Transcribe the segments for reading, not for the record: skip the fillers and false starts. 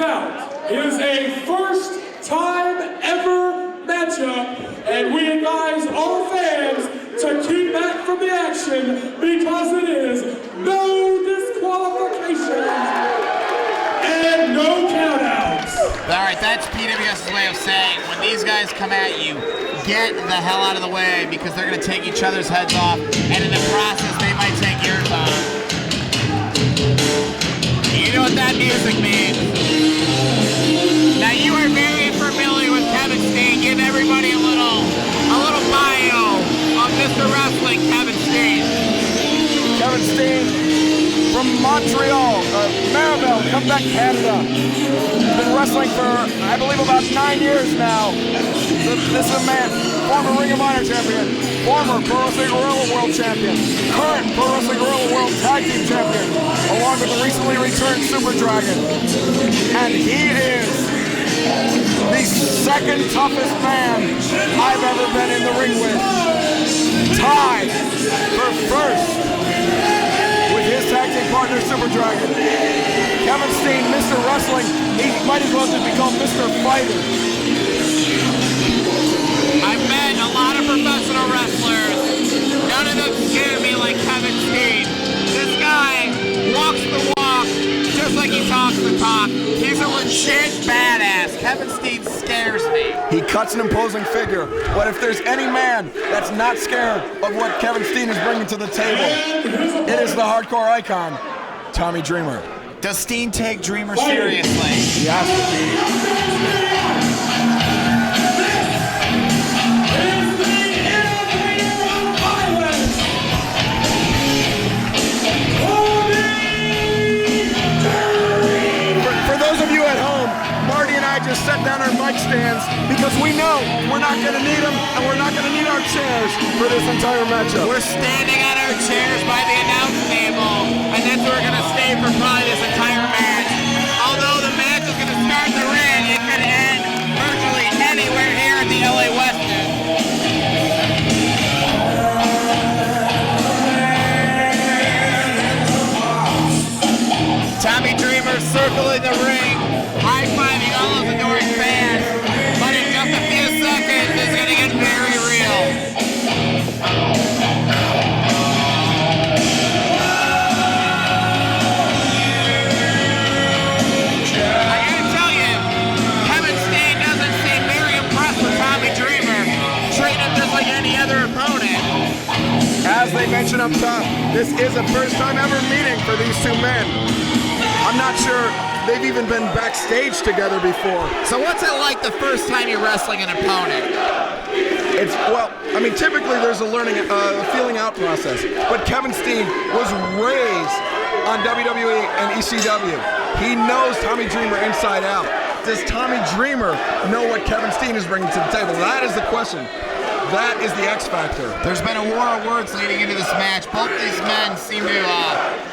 bout is a first-time ever matchup, and we advise our fans to keep back from the action because it is no disqualifications and no countouts. All right, that's PWS's way of saying when these guys come at you, get the hell out of the way because they're going to take each other's heads off, and in the process, they might take yours off. You know what that music means. Now, you are very familiar with Kevin Steen. Give everybody a little bio of Mr. Wrestling, Kevin Steen. Kevin Steen from Montreal, Maribel, Quebec, Canada. Been wrestling for, I believe, about 9 years now. This is a man, former Ring of Honor champion, former Pro Wrestling Guerrilla World champion, current Pro Wrestling Guerrilla World Tag Team champion, along with the recently returned Super Dragon. And he is the second toughest man I've ever been in the ring with. Tied for first with his tag team partner, Super Dragon. Kevin Steen, Mr. Wrestling, he might as well just become Mr. Fighter. I've met a lot of professional wrestlers. None of them scare me like Kevin Steen. This guy walks the walk just like he talks the talk. He's a legit badass. Kevin Steen scares me. He cuts an imposing figure, but if there's any man that's not scared of what Kevin Steen is bringing to the table, it is the hardcore icon, Tommy Dreamer. Does Steen take Dreamer seriously? Yes. Just set down our mic stands because we know we're not going to need them and we're not going to need our chairs for this entire matchup. We're standing on our chairs by the announce table, and that's where we're going to stay for probably this entire match. Although the match is going to start in the ring, it could end virtually anywhere here at the LA Westin. Tommy Dreamer circling the ring, high-fiving all of the adoring fans, but in just a few seconds, it's going to get very real. I gotta tell you, Kevin Steen doesn't seem very impressed with Tommy Dreamer, treating him just like any other opponent. As they mentioned up top, this is a first-time ever meeting for these two men. I'm not sure they've even been backstage together before. So what's it like the first time you're wrestling an opponent? Typically there's a learning, feeling out process. But Kevin Steen was raised on WWE and ECW. He knows Tommy Dreamer inside out. Does Tommy Dreamer know what Kevin Steen is bringing to the table? That is the question. That is the X factor. There's been a war of words leading into this match. Both these men seem to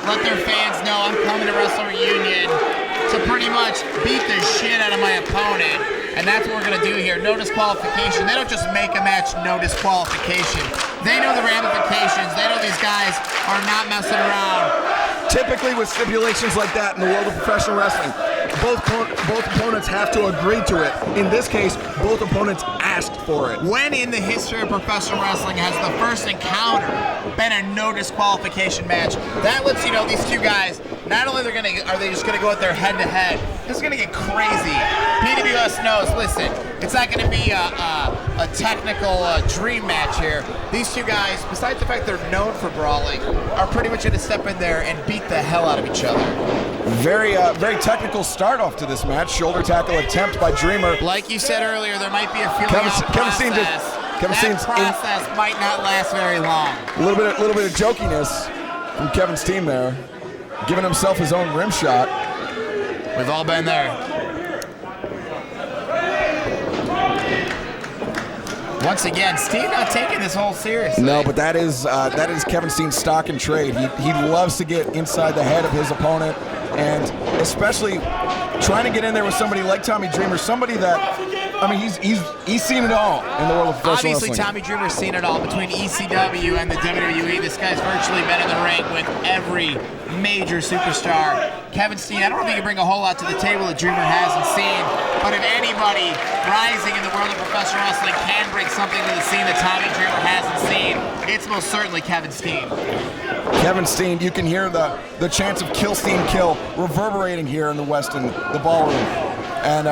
let their fans know I'm coming to Wrestle Reunion to pretty much beat the shit out of my opponent. And that's what we're going to do here. No disqualification. They don't just make a match, no disqualification. They know the ramifications. They know these guys are not messing around. Typically with stipulations like that in the world of professional wrestling, both opponents have to agree to it. In this case, both opponents asked for it. When in the history of professional wrestling has the first encounter been a no disqualification match? That lets you know these two guys, not only are they just going to go out there head to head, this is going to get crazy. PWS knows, listen, it's not going to be a technical dream match here. These two guys, besides the fact they're known for brawling, are pretty much going to step in there and beat the hell out of each other. Very technical start off to this match. Shoulder tackle attempt by Dreamer. Like you said earlier, there might be a feeling out process. That process might not last very long. A little bit of jokiness from Kevin Steen there, giving himself his own rim shot. We've all been there. Once again, Steen not taking this whole seriously. No, but that is Kevin Steen's stock and trade. He loves to get inside the head of his opponent, and especially trying to get in there with somebody like Tommy Dreamer, somebody that, I mean, he's seen it all in the world of professional Obviously, wrestling. Tommy Dreamer's seen it all between ECW and the WWE. This guy's virtually been in the ring with every major superstar. Kevin Steen, I don't think he bring a whole lot to the table that Dreamer hasn't seen, but if anybody rising in the world of professional wrestling can bring something to the scene that Tommy Dreamer hasn't seen, it's most certainly Kevin Steen. Kevin Steen, you can hear the chants of kill Steen kill reverberating here in the West in the ballroom. And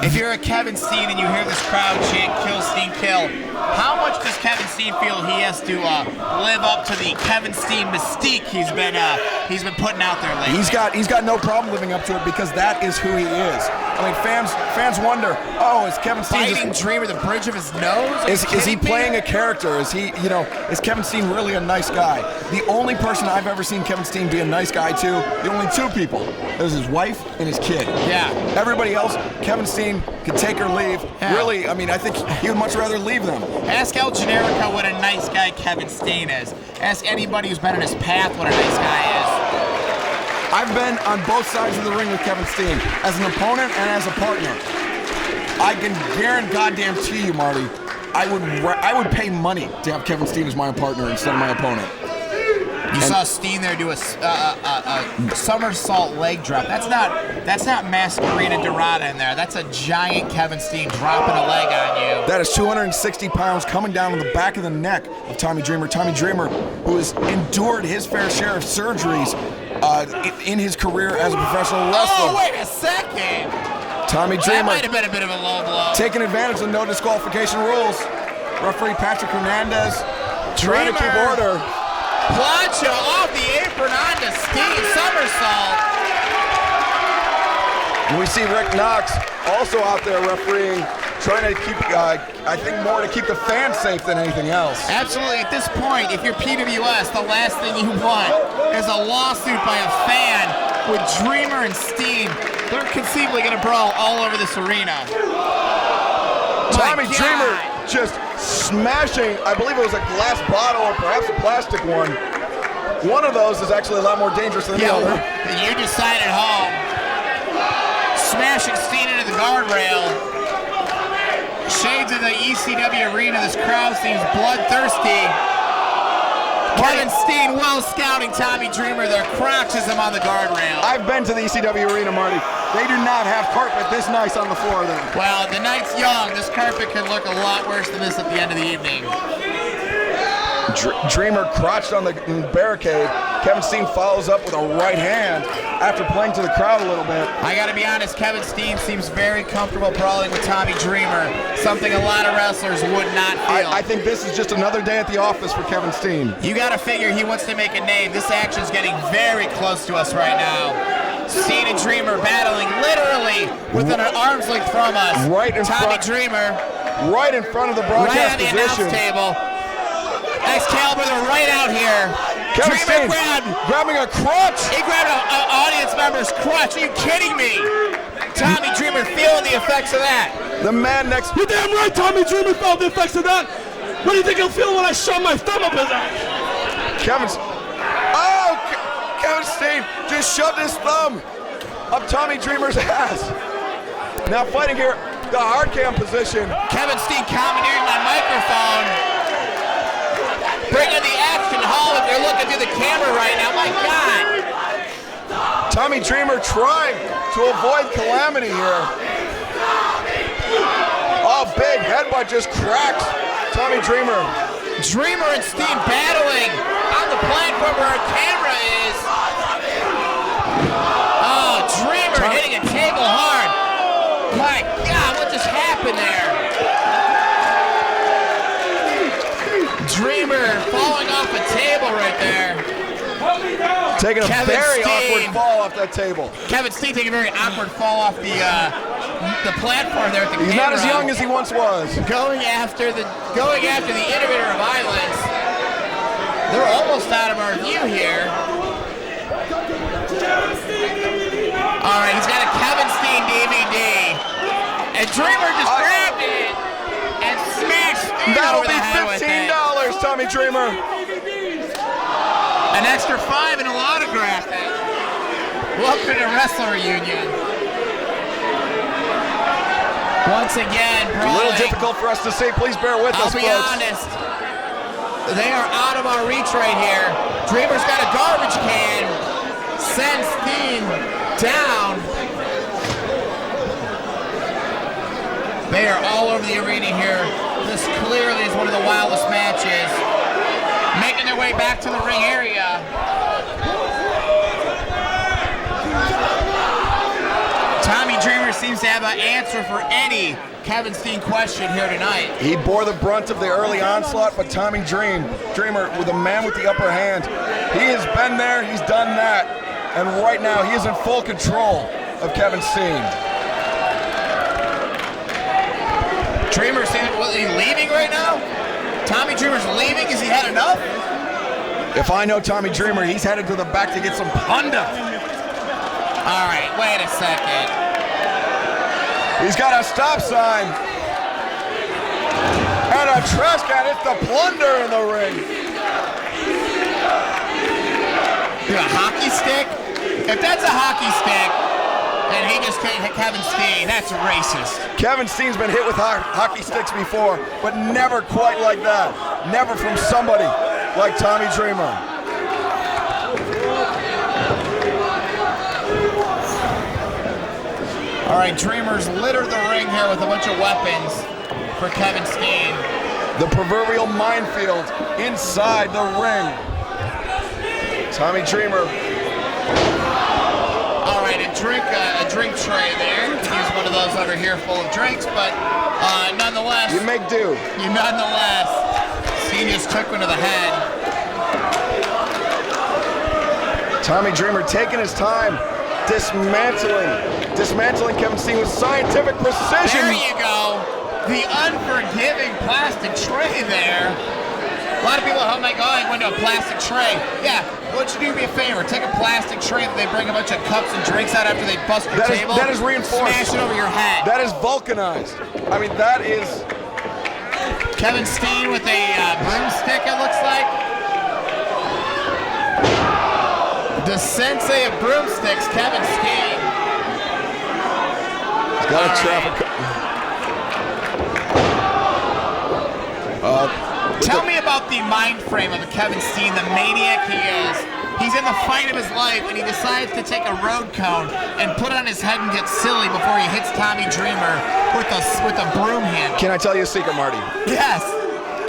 if you're a Kevin Steen and you hear this crowd chant kill Steen kill, how much does Kevin Steen feel he has to live up to the Kevin Steen mystique he's been putting out there lately? he's got no problem living up to it because that is who he is. I mean, fans wonder, oh, is Kevin Steen Fighting Dreamer the bridge of his nose? Is he playing a character? Is he, is Kevin Steen really a nice guy? The only person I've ever seen Kevin Steen be a nice guy to, the only two people, there's his wife and his kid. Yeah. Everybody else, Kevin Steen could take or leave. Yeah. Really, I mean, I think he would much rather leave them. Ask El Generico what a nice guy Kevin Steen is. Ask anybody who's been in his path what a nice guy is. I've been on both sides of the ring with Kevin Steen, as an opponent and as a partner. I can guarantee you, Marty, I would pay money to have Kevin Steen as my partner instead of my opponent. You saw Steen there do a somersault leg drop. That's not Masquerita Dorada in there. That's a giant Kevin Steen dropping a leg on you. That is 260 pounds coming down on the back of the neck of Tommy Dreamer. Tommy Dreamer, who has endured his fair share of surgeries in his career as a professional wrestler. Oh, wait a second. Tommy Dreamer. That might have been a bit of a low blow. Taking advantage of no disqualification rules. Referee Patrick Hernandez trying to keep order. Plancha off the apron onto Steen, somersault. And we see Rick Knox also out there refereeing, trying to keep, I think more to keep the fans safe than anything else. Absolutely, at this point, if you're PWS, the last thing you want is a lawsuit by a fan with Dreamer and Steen. They're conceivably going to brawl all over this arena. Tommy Dreamer just smashing, I believe it was a glass bottle or perhaps a plastic one. One of those is actually a lot more dangerous than the other. You decide at home. Smashing Steen into the guardrail. Shades of the ECW arena. This crowd seems bloodthirsty. Kevin Steen well scouting Tommy Dreamer there, crotches him on the guardrail. I've been to the ECW arena, Marty. They do not have carpet this nice on the floor there. Well, the night's young. This carpet could look a lot worse than this at the end of the evening. Dreamer crotched on the barricade. Kevin Steen follows up with a right hand after playing to the crowd a little bit. I gotta be honest, Kevin Steen seems very comfortable brawling with Tommy Dreamer, something a lot of wrestlers would not feel. I think this is just another day at the office for Kevin Steen. You gotta figure he wants to make a name. This action's getting very close to us right now. Steen and Dreamer battling literally within an arm's length from us. Right in Tommy front. Dreamer. Right in front of the broadcast right on the position. announce table. Excalibur, they're right out here. Kevin Steen Dreamer grabbing a crotch. He grabbed an audience member's crotch. Are you kidding me? Tommy Dreamer feeling the effects of that. The man next. You're damn right, Tommy Dreamer felt the effects of that. What do you think he'll feel when I shove my thumb up his ass? Kevin Steen just shoved his thumb up Tommy Dreamer's ass. Now fighting here, the hard cam position. Kevin Steen commandeering my microphone. Bringing the action hall if you're looking through the camera right now. My God. Tommy Dreamer trying to avoid calamity here. Oh, big headbutt just cracks Tommy Dreamer. Dreamer and Steen battling on the platform where our camera is. Oh, Dreamer hitting a table hard. My God, what just happened there? Dreamer falling off a table right there. Taking a Kevin very Steen. awkward fall off that table. Kevin Steen taking a very awkward fall off the platform there at the camera. He's not as young as he once was. Going after the innovator of violence. They're almost out of our view here. All right, he's got a Kevin Steen DVD, and Dreamer just grabbed it and smashed Steen That'll over be the head with it. $15, Tommy Dreamer. An extra $5 and he'll autograph it. Welcome to Wrestler Reunion. Once again, It's a little difficult for us to see. Please bear with us, I'll be folks. honest. They are out of our reach right here. Dreamer's got a garbage can. Sends Steen down. They are all over the arena here. This clearly is one of the wildest matches. Making their way back to the ring area. Tommy Dreamer seems to have an answer for any Kevin Steen question here tonight. He bore the brunt of the early onslaught, but Tommy Dreamer, with a man with the upper hand, he has been there, he's done that, and right now he is in full control of Kevin Steen. Dreamer, is he leaving right now? Tommy Dreamer's leaving? Has he had enough? If I know Tommy Dreamer, he's headed to the back to get some Honda. All right, wait a second. He's got a stop sign. And a trash can. It's the plunder in the ring. A hockey stick? If that's a hockey stick, and he just can't hit Kevin Steen, that's racist. Kevin Steen's been hit with hockey sticks before, but never quite like that. Never from somebody like Tommy Dreamer. All right, Dreamers littered the ring here with a bunch of weapons for Kevin Steen. The proverbial minefield inside the ring. Tommy Dreamer. All right, a drink tray there. Use one of those over here full of drinks, but nonetheless. You make do. Nonetheless, Steen just took one to the head. Tommy Dreamer taking his time, dismantling Kevin Steen with scientific precision. There you go. The unforgiving plastic tray there. A lot of people at home like, oh, I went to a plastic tray. Yeah, why don't you do me a favor? Take a plastic tray that they bring a bunch of cups and drinks out after they bust your table. That is reinforced. Smash it over your head. That is vulcanized. I mean, that is... Kevin Steen with a broomstick, it looks like. The sensei of broomsticks, Kevin Steen. He's got a traffic... Tell me about the mind frame of Kevin Steen, the maniac he is. He's in the fight of his life, and he decides to take a road cone and put it on his head and get silly before he hits Tommy Dreamer with a broom handle. Can I tell you a secret, Marty? Yes.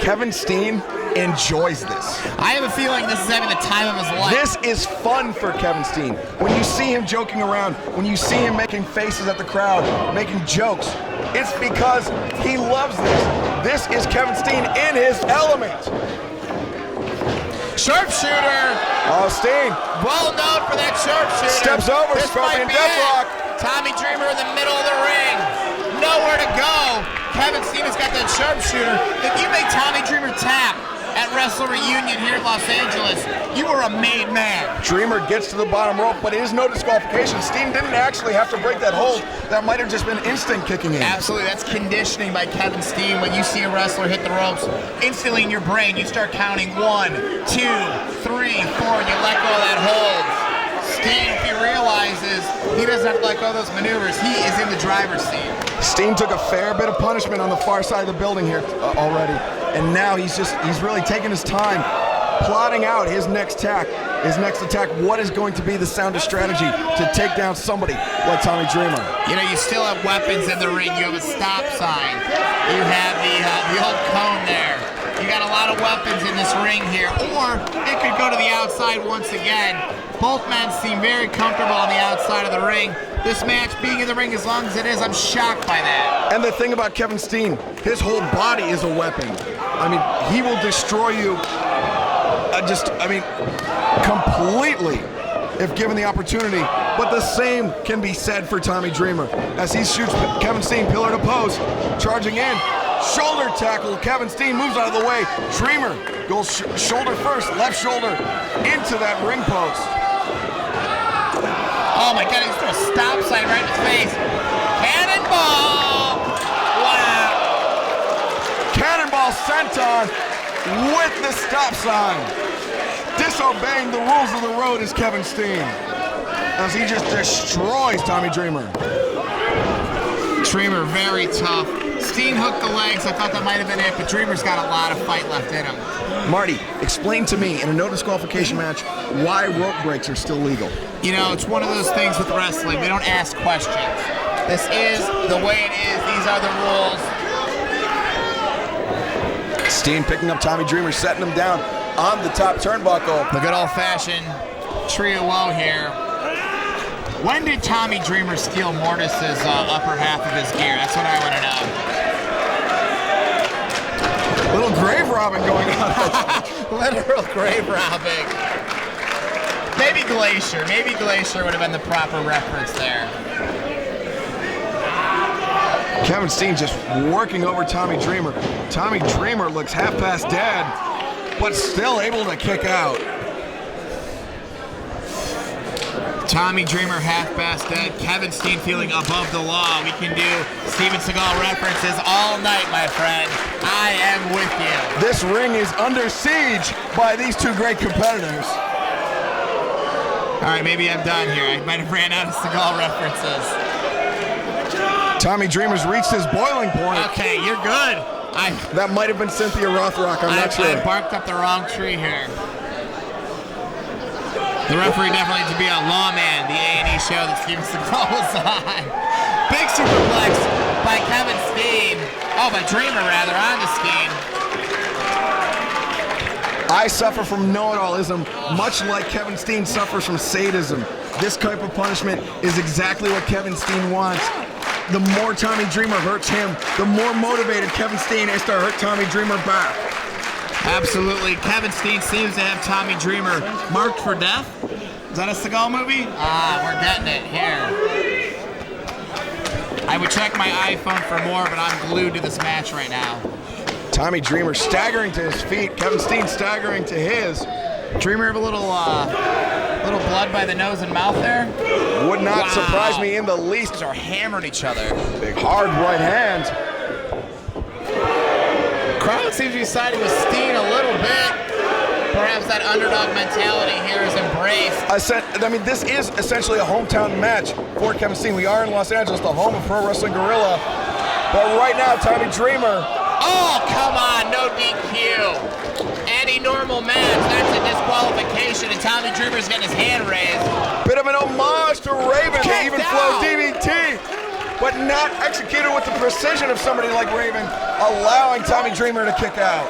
Kevin Steen enjoys this. I have a feeling this is having the time of his life. This is fun for Kevin Steen. When you see him joking around, when you see him making faces at the crowd, making jokes, it's because he loves this. This is Kevin Steen in his element. Sharpshooter. Oh, Steen. Well known for that sharpshooter. Steps over, this Scorpion might be Deathlock. Tommy Dreamer in the middle of the ring. Nowhere to go. Kevin Steen has got that sharpshooter. If you make Tommy Dreamer tap at Wrestler Reunion here in Los Angeles, you are a made man. Dreamer gets to the bottom rope, but it is no disqualification. Steen didn't actually have to break that hold. That might have just been instinct kicking in. Absolutely, that's conditioning by Kevin Steen. When you see a wrestler hit the ropes, instantly in your brain, you start counting 1, 2, 3, 4, and you let go of that hold. Steen, if he realizes he doesn't have to let go of those maneuvers, he is in the driver's seat. Steen took a fair bit of punishment on the far side of the building here already. And now he's really taking his time, plotting out his next attack. What is going to be the soundest strategy to take down somebody like Tommy Dreamer? You know, you still have weapons in the ring. You have a stop sign. You have the old cone there. You got a lot of weapons in this ring here. Or it could go to the outside once again. Both men seem very comfortable on the outside of the ring. This match being in the ring as long as it is, I'm shocked by that. And the thing about Kevin Steen, his whole body is a weapon. I mean, he will destroy you completely if given the opportunity. But the same can be said for Tommy Dreamer as he shoots Kevin Steen pillar to post, charging in. Shoulder tackle. Kevin Steen moves out of the way. Dreamer goes shoulder first, left shoulder into that ring post. Oh my God, he's threw a stop sign right in his face. Cannonball! Wow. Cannonball senton with the stop sign. Disobeying the rules of the road is Kevin Steen. as he just destroys Tommy Dreamer. Dreamer very tough. Steen hooked the legs. I thought that might have been it, but Dreamer's got a lot of fight left in him. Marty, explain to me, in a no disqualification match, why rope breaks are still legal. You know, it's one of those things with wrestling. We don't ask questions. This is the way it is. These are the rules. Steen picking up Tommy Dreamer, setting him down on the top turnbuckle. The good old-fashioned trio woe here. When did Tommy Dreamer steal Mortis's upper half of his gear? That's what I want to know. Little grave robbing going on. Literal grave robbing. Maybe Glacier. Maybe Glacier would have been the proper reference there. Kevin Steen just working over Tommy Dreamer. Tommy Dreamer looks half past dead, but still able to kick out. Tommy Dreamer half past dead. Kevin Steen feeling above the law. We can do Steven Seagal references all night, my friend. I am with you. This ring is under siege by these two great competitors. All right, maybe I'm done here. I might have ran out of Seagal references. Tommy Dreamer's reached his boiling point. Okay, you're good. That might have been Cynthia Rothrock, I'm not sure. I barked up the wrong tree here. The referee definitely needs to be a lawman, the A&E show that Steven Seagal was on. Big superplex by Kevin Steen. Oh, by Dreamer, rather, on to Steen. I suffer from know-it-allism, much like Kevin Steen suffers from sadism. This type of punishment is exactly what Kevin Steen wants. The more Tommy Dreamer hurts him, the more motivated Kevin Steen is to hurt Tommy Dreamer back. Absolutely. Kevin Steen seems to have Tommy Dreamer marked for death. Is that a Seagal movie? We're getting it here. I would check my iPhone for more, but I'm glued to this match right now. Tommy Dreamer staggering to his feet. Kevin Steen staggering to his. Dreamer have a little blood by the nose and mouth there. Would not surprise me in the least. These are hammered each other. Big hard right hand. Crowd seems to be siding with Steen a little bit. Perhaps that underdog mentality here is embraced. I mean, this is essentially a hometown match for Kevin Steen. We are in Los Angeles, the home of Pro Wrestling Guerrilla. But right now, Tommy Dreamer. Oh, come on, no DQ. Any normal match, that's a disqualification, and Tommy Dreamer's getting his hand raised. Bit of an homage to Raven, the Even Flow DVT, but not executed with the precision of somebody like Raven, allowing Tommy Dreamer to kick out.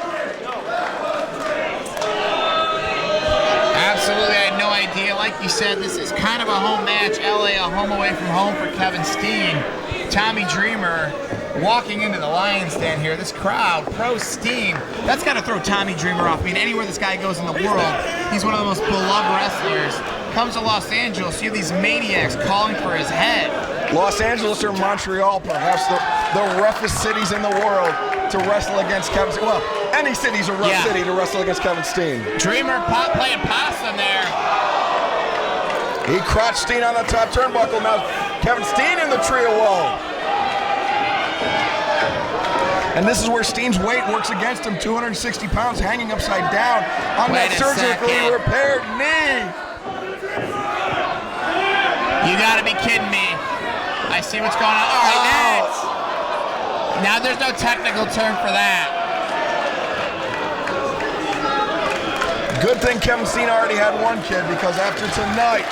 Absolutely, I had no idea. Like you said, this is kind of a home match. LA, a home away from home for Kevin Steen. Tommy Dreamer walking into the lion's den here. This crowd, pro Steen, that's got to throw Tommy Dreamer off. I mean, anywhere this guy goes in the world, he's one of the most beloved wrestlers. Comes to Los Angeles, you have these maniacs calling for his head. Los Angeles or Montreal, perhaps the roughest cities in the world to wrestle against Kevin Steen. Well, any city's a rough city to wrestle against Kevin Steen. Dreamer playing possum there. He crotched Steen on the top turnbuckle. Now Kevin Steen in the trio wall. And this is where Steen's weight works against him. 260 pounds hanging upside down on that surgically repaired knee. You gotta be kidding me. I see what's going on. All right, next. Now there's no technical term for that. Good thing Kevin Steen already had one kid, because after tonight,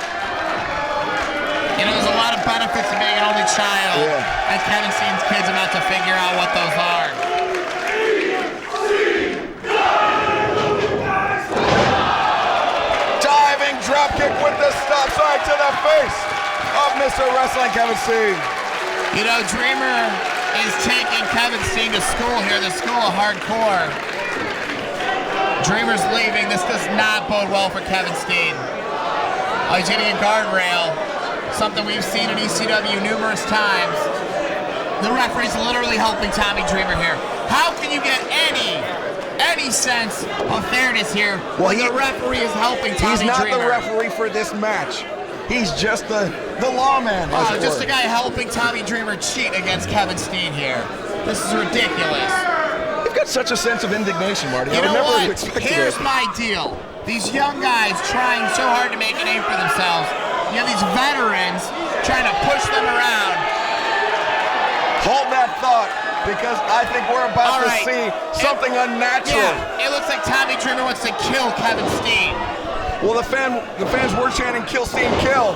you know, there's a lot of benefits to being an only child. Yeah. And Kevin Steen's kid's about to figure out what those are. Diving dropkick with the stop sign to the face of Mr. Wrestling Kevin Steen. You know, Dreamer is taking Kevin Steen to school here, the school of hardcore. Dreamer's leaving. This does not bode well for Kevin Steen. Oh, he's getting a guardrail. Something we've seen in ECW numerous times. The referee's literally helping Tommy Dreamer here. How can you get any sense of fairness here when the referee is helping Tommy Dreamer? He's not the referee for this match. He's just the lawman. Just a guy helping Tommy Dreamer cheat against Kevin Steen here. This is ridiculous. You've got such a sense of indignation, Marty. You know what? Here's it. my deal. These young guys trying so hard to make a name for themselves. You have these veterans, trying to push them around. Hold that thought, because I think we're about to see something unnatural. Yeah, it looks like Tommy Dreamer wants to kill Kevin Steen. Well, the fans were chanting, "Kill Steen, kill."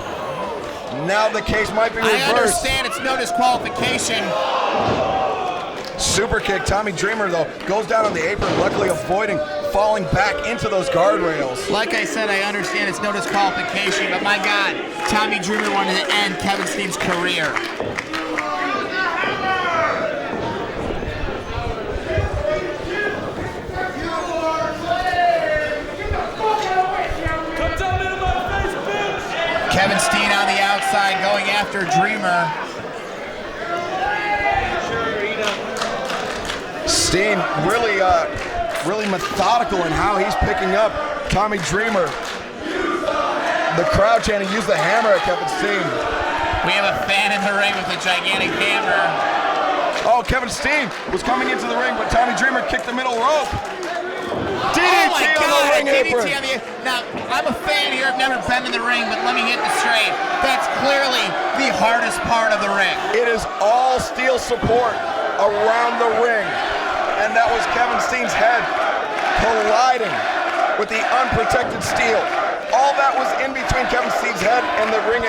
Now the case might be reversed. I understand it's no disqualification. Super kick. Tommy Dreamer, though, goes down on the apron, luckily avoiding falling back into those guardrails. Like I said, I understand it's no disqualification, but my God, Tommy Dreamer wanted to end Kevin Steen's career. Kevin Steen on the outside going after Dreamer. Steen really methodical in how he's picking up Tommy Dreamer. The crowd chanting, "Use the hammer" at Kevin Steen. We have a fan in the ring with a gigantic hammer. Oh, Kevin Steen was coming into the ring, but Tommy Dreamer kicked the middle rope. DDT on the ring apron. Now, I'm a fan here. I've never been in the ring, but let me hit this straight. That's clearly the hardest part of the ring. It is all steel support around the ring. And that was Kevin Steen's head colliding with the unprotected steel. All that was in between Kevin Steen's head and the ring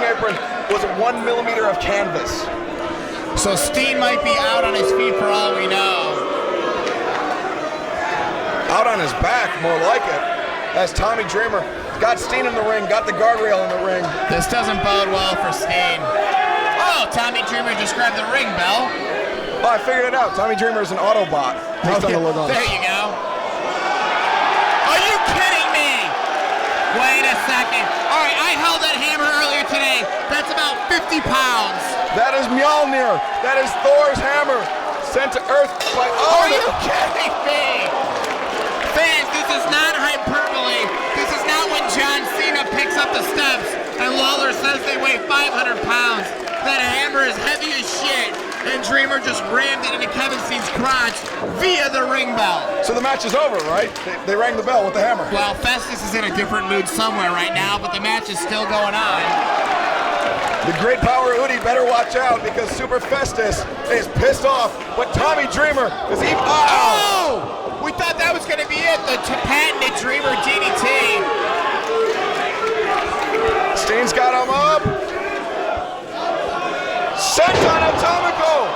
apron was 1 millimeter of canvas. So Steen might be out on his feet for all we know. Out on his back, more like it, as Tommy Dreamer got Steen in the ring, got the guardrail in the ring. This doesn't bode well for Steen. Oh, Tommy Dreamer just grabbed the ring bell. Oh, I figured it out. Tommy Dreamer is an Autobot. Based on the look on it. There you go. Are you kidding me? Wait a second. All right, I held that hammer earlier today. That's about 50 pounds. That is Mjolnir. That is Thor's hammer sent to Earth by Are Odin. you kidding me? Fans, this is not hyperbole. This is not when John Cena picks up the steps and Lawler says they weigh 500 pounds. That hammer is heavy as shit. And Dreamer just rammed it into Kevin Steen's crotch via the ring bell. So the match is over, right? They rang the bell with the hammer. Well, Festus is in a different mood somewhere right now, but the match is still going on. The great power Udi better watch out because Super Festus is pissed off. But Tommy Dreamer is even. Oh! We thought that was going to be it. The patented Dreamer DDT. Steen's got him up. Senton Atomico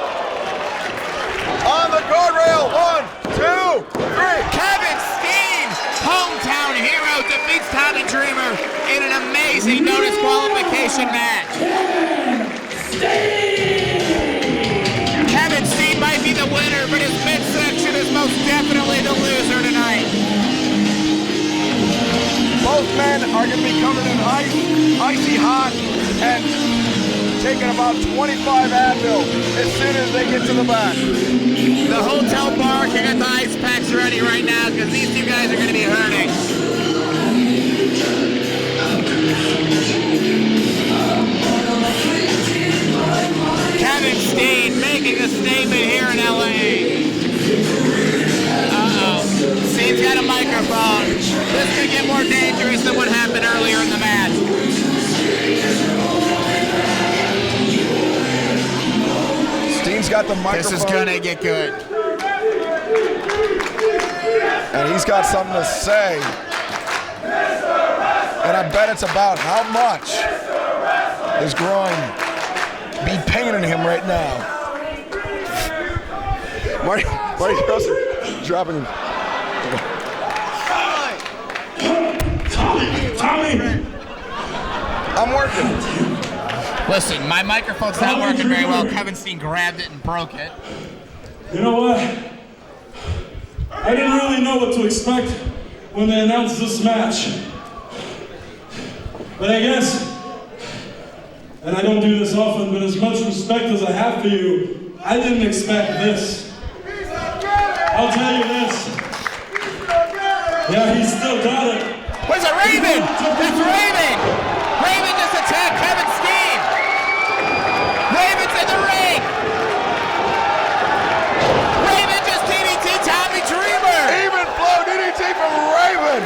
on the guardrail. 1, 2, 3. Kevin Steen, hometown hero, defeats Tommy Dreamer in an amazing no disqualification match. Kevin Steen might be the winner, but his midsection is most definitely the loser tonight. Both men are going to be covered in ice, icy hot, and taking about 25 Advil as soon as they get to the back. The hotel bar can get the ice packs ready right now because these two guys are going to be hurting. Kevin Steen making a statement here in LA. Uh-oh. Steen's got a microphone. This could get more dangerous than what happened earlier in the match. Steen's got the microphone. This is gonna get good. And he's got something to say. And I bet it's about how much is groin be paining him right now. Marty Joseph dropping. Tommy! I'm working. Listen, my microphone's not working very well. Kevin Steen grabbed it and broke it. You know what? I didn't really know what to expect when they announced this match. But I guess, and I don't do this often, but as much respect as I have for you, I didn't expect this. I'll tell you this. Yeah, he's still got it. Where's it, Raven? It's Raven! Raven just attacked Kevin Steen! Raven's in the ring! Raven just DDT Tommy Dreamer! Even flow DDT from Raven!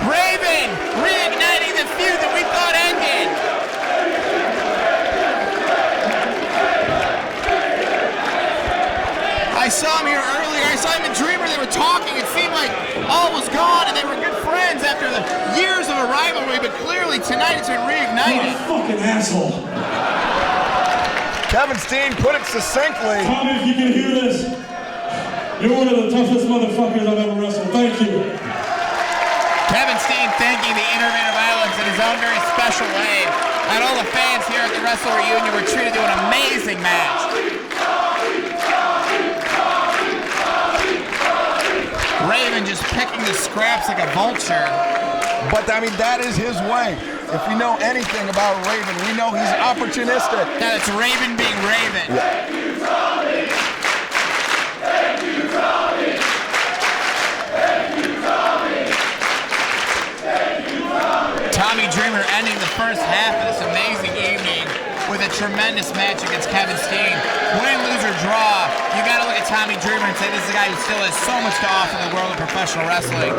Raven reigniting the feud that we thought ended! saw him here earlier. I saw him in Dreamer. They were talking. It seemed like all was gone, and they were good friends after the years of a rivalry. But clearly tonight it's been reignited. Fucking asshole. Kevin Steen put it succinctly. Tommy, if you can hear this, you're one of the toughest motherfuckers I've ever wrestled. Thank you. Kevin Steen thanking the Intermittent Violence in his own very special way. And all the fans here at the Wrestle Reunion were treated to an amazing match. Raven just picking the scraps like a vulture. But I mean, that is his way. If we know anything about Raven, we know he's opportunistic. That it's Raven being Raven. Yeah. Tommy Dreamer ending the first half of this amazing evening with a tremendous match against Kevin Steen. Win, lose, or draw, you gotta look at Tommy Dreamer and say this is a guy who still has so much to offer in the world of professional wrestling.